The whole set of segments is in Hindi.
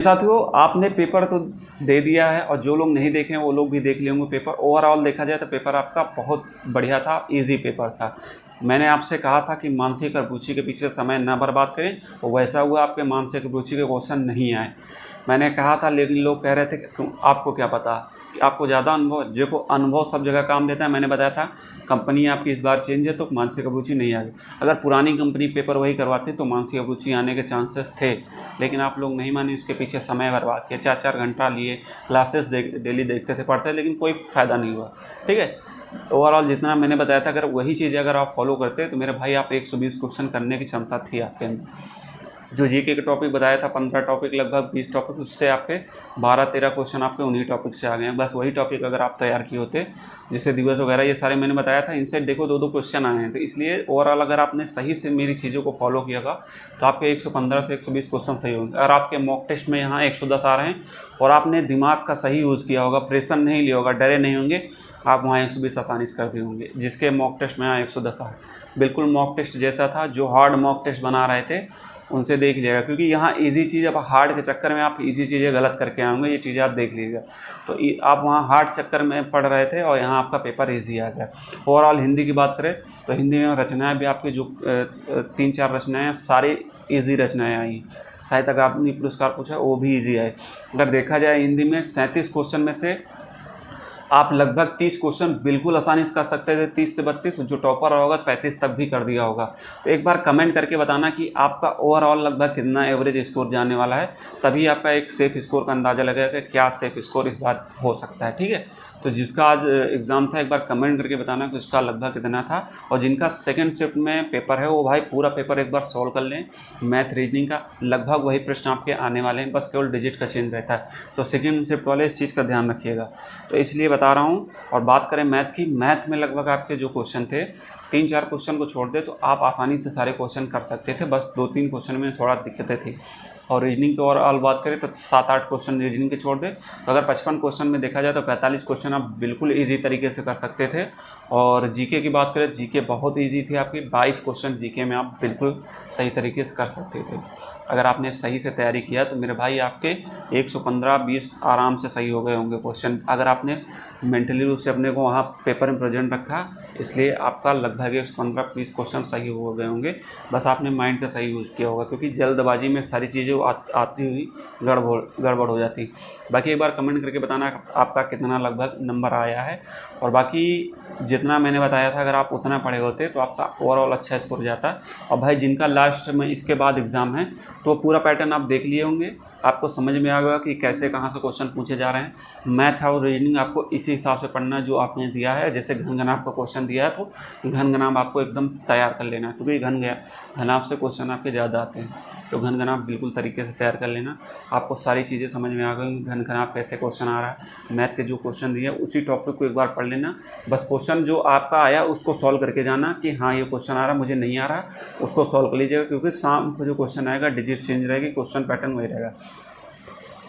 साथियों, आपने पेपर तो दे दिया है और जो लोग नहीं देखे हैं वो लोग भी देख लेंगे पेपर। ओवरऑल देखा जाए तो पेपर आपका बहुत बढ़िया था, इजी पेपर था। मैंने आपसे कहा था कि मानसिक और रुचि के पीछे समय न बर्बाद करें, और वैसा हुआ, आपके मानसिक रुचि के क्वेश्चन नहीं आए। मैंने कहा था, लेकिन लोग कह रहे थे कि आपको क्या पता कि आपको ज़्यादा अनुभव, देखो अनुभव सब जगह काम देता है। मैंने बताया था कंपनी आपकी इस बार चेंज है तो मानसिक रुचि नहीं आ गई। अगर पुरानी कंपनी पेपर वही करवाती तो मानसिक रुचि आने के चांसेस थे, लेकिन आप लोग नहीं माने, इसके पीछे समय बर्बाद किया। 4-4 घंटा लिए, क्लासेस डेली देखते थे, पढ़ते, लेकिन कोई फ़ायदा नहीं हुआ। ठीक है, ओवरऑल जितना मैंने बताया था, अगर वही चीज़ें अगर आप फॉलो करते तो मेरे भाई आप 120 क्वेश्चन करने की क्षमता थी आपके अंदर। जो जीके के टॉपिक बताया था 15 टॉपिक, लगभग 20 टॉपिक, उससे आपके 12-13 क्वेश्चन आपके उन्हीं टॉपिक से आ गए हैं। बस वही टॉपिक अगर आप तैयार किए होते, जैसे दिवस वगैरह ये सारे मैंने बताया था, इनसे देखो 2-2 क्वेश्चन आए हैं। तो इसलिए ओवरऑल अगर आपने सही से मेरी चीज़ों को फॉलो किया होगा तो आपके 115 से 120 क्वेश्चन सही होंगे। और आपके मॉक टेस्ट में यहाँ 110 आ रहे हैं और आपने दिमाग का सही यूज़ किया होगा, प्रेशर नहीं लिया होगा, डरे नहीं होंगे, आप वहाँ 120 आसानी से कर दिए होंगे। जिसके मॉक टेस्ट में यहाँ 110 आए, बिल्कुल मॉक टेस्ट जैसा था। जो हार्ड मॉक टेस्ट बना रहे थे उनसे देख लीजिएगा, क्योंकि यहाँ इजी चीज़, अब हार्ड के चक्कर में आप इजी चीज़ें गलत करके आएंगे, ये चीज़ें आप देख लीजिएगा। तो आप वहाँ हार्ड चक्कर में पढ़ रहे थे और यहाँ आपका पेपर इजी आ गया। ओवरऑल हिंदी की बात करें तो हिंदी में रचनाएं भी आपकी जो 3-4 रचनाएं हैं, सारी इजी रचनाएं आई। साहित्य अकादमी पुरस्कार पूछा, वो भी इजी आए। अगर देखा जाए हिंदी में 37 क्वेश्चन में से आप लगभग 30 क्वेश्चन बिल्कुल आसानी से कर सकते थे, 30 से 32। जो टॉपर होगा 35 तक भी कर दिया होगा। तो एक बार कमेंट करके बताना कि आपका ओवरऑल लगभग कितना एवरेज स्कोर जाने वाला है, तभी आपका एक सेफ स्कोर का अंदाज़ा लगेगा कि क्या सेफ स्कोर इस बार हो सकता है। ठीक है, तो जिसका आज एग्ज़ाम था एक बार कमेंट करके बताना कि उसका लगभग कितना था। और जिनका सेकेंड शिफ्ट में पेपर है वो भाई पूरा पेपर एक बार सॉल्व कर लें। मैथ रीजनिंग का लगभग वही प्रश्न आपके आने वाले हैं, बस केवल डिजिट का चेंज रहता है। तो सेकेंड शिफ्ट वाले इस चीज़ का ध्यान रखिएगा। तो इसलिए बता रहा हूँ। और बात करें मैथ की, मैथ में लगभग आपके जो क्वेश्चन थे, 3-4 क्वेश्चन को छोड़ दे तो आप आसानी से सारे क्वेश्चन कर सकते थे। बस 2-3 क्वेश्चन में थोड़ा दिक्कतें थी। और रीजनिंग की ओवरऑल बात करें तो 7-8 क्वेश्चन रीजनिंग के छोड़ दे तो अगर 55 क्वेश्चन में देखा जाए तो 45 क्वेश्चन आप बिल्कुल ईजी तरीके से कर सकते थे। और जीके की बात करें, जीके बहुत ईजी थी आपकी, 22 क्वेश्चन जीके में आप बिल्कुल सही तरीके से कर सकते थे। अगर आपने सही से तैयारी किया तो मेरे भाई आपके 115-20 आराम से सही हो गए होंगे क्वेश्चन। अगर आपने मेंटली रूप से अपने को वहाँ पेपर में प्रेजेंट रखा, इसलिए आपका लगभग 115-20 क्वेश्चन सही हो गए होंगे। बस आपने माइंड का सही यूज़ किया होगा, क्योंकि जल्दबाजी में सारी चीज़ें आती हुई गड़बड़ हो जाती। बाकी एक बार कमेंट करके बताना आपका कितना लगभग नंबर आया है। और बाकी जितना मैंने बताया था अगर आप उतना पढ़े होते तो आपका ओवरऑल अच्छा स्कोर जाता। और भाई जिनका लास्ट में इसके बाद एग्ज़ाम है तो पूरा पैटर्न आप देख लिए होंगे, आपको समझ में आ गया कि कैसे कहाँ से क्वेश्चन पूछे जा रहे हैं। मैथ और रीजनिंग आपको इसी हिसाब से पढ़ना जो आपने दिया है। जैसे घन का क्वेश्चन दिया है तो घन आपको एकदम तैयार कर लेना है, क्योंकि घनाभ से क्वेश्चन आपके ज़्यादा आते हैं। तो घन बिल्कुल तरीके से तैयार कर लेना। आपको सारी चीज़ें समझ में आ गई, घन कैसे क्वेश्चन आ रहा है। मैथ के जो क्वेश्चन दिए उसी टॉपिक को एक बार पढ़ लेना। बस क्वेश्चन जो आपका आया उसको सॉल्व करके जाना कि हाँ ये क्वेश्चन आ रहा, मुझे नहीं आ रहा, उसको सॉल्व कर लीजिएगा। क्योंकि शाम को जो क्वेश्चन आएगा डिजिट चेंज रहेगी, क्वेश्चन पैटर्न वही रहेगा।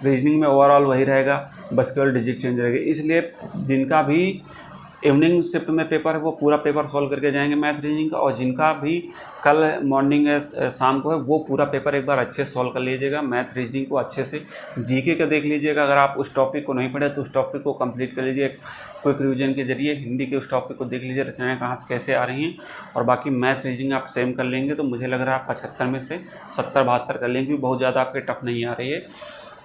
रीजनिंग में ओवरऑल वही रहेगा, बस केवल डिजिट चेंज रहेगी। इसलिए जिनका भी इवनिंग शिफ्ट में पेपर है वो पूरा पेपर सॉल्व करके जाएंगे मैथ रीजनिंग का। और जिनका भी कल मॉर्निंग है शाम को है वो पूरा पेपर एक बार अच्छे से सॉल्व कर लीजिएगा। मैथ रीजनिंग को अच्छे से, जीके का देख लीजिएगा। अगर आप उस टॉपिक को नहीं पढ़े तो उस टॉपिक को कंप्लीट कर लीजिए क्विक रिवीजन के जरिए। हिंदी के उस टॉपिक को देख लीजिए, रचनाएं कहाँ से कैसे आ रही हैं। और बाकी मैथ रीजनिंग आप सेम कर लेंगे तो मुझे लग रहा है आप 75 में से 70-72 कर लेंगे, बहुत ज़्यादा आपके टफ नहीं आ रही है।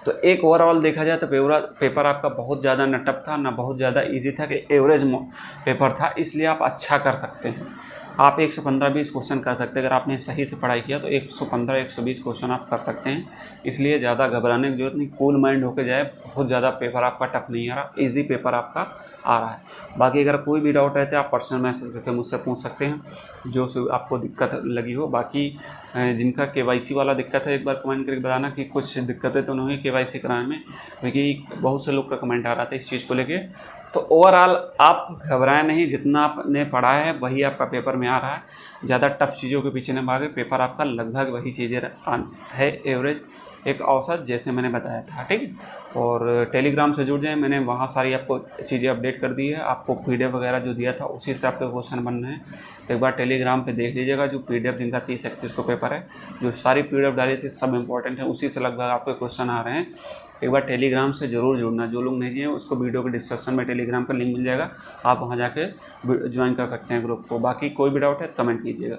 तो एक ओवरऑल देखा जाए तो पेपर आपका बहुत ज़्यादा न टफ था ना बहुत ज़्यादा इजी था, कि एवरेज पेपर था। इसलिए आप अच्छा कर सकते हैं। आप 115-20 क्वेश्चन कर सकते हैं। अगर आपने सही से पढ़ाई किया तो 115-120 क्वेश्चन आप कर सकते हैं। इसलिए ज़्यादा घबराने की जरूरत नहीं, कूल माइंड होकर जाए। बहुत ज़्यादा पेपर आपका टफ नहीं आ रहा, इजी पेपर आपका आ रहा है। बाकी अगर कोई भी डाउट है तो आप पर्सनल मैसेज करके मुझसे पूछ सकते हैं जो आपको दिक्कत लगी हो। बाकी जिनका केवाईसी वाला दिक्कत है एक बार कमेंट करके बताना कि कुछ दिक्कतें तो नहीं हुई केवाईसी कराने में, क्योंकि बहुत से लोग का कमेंट आ रहा था इस चीज़ को लेके। तो ओवरऑल आप घबराएं नहीं, जितना आपने पढ़ा है वही आपका पेपर में आ रहा है। ज़्यादा टफ चीज़ों के पीछे न भागे, पेपर आपका लगभग वही चीज़ें है एवरेज एक औसत, जैसे मैंने बताया था, ठीक है। और टेलीग्राम से जुड़ जाएं, मैंने वहाँ सारी आपको चीज़ें अपडेट कर दी है। आपको PDF वगैरह जो दिया था उसी से आपके क्वेश्चन बन रहे हैं, तो एक बार टेलीग्राम पे देख लीजिएगा। जो PDF जिनका 30-31 को पेपर है, जो सारी PDF डाली थी सब इंपॉर्टेंट है, उसी से लगभग आपके क्वेश्चन आ रहे हैं। एक बार टेलीग्राम से ज़रूर जुड़ना। जो लोग नहीं हैं उसको वीडियो के डिस्क्रिप्शन में टेलीग्राम का लिंक मिल जाएगा, आप वहाँ जाके ज्वाइन कर सकते हैं ग्रुप को। बाकी कोई भी डाउट है कमेंट कीजिएगा।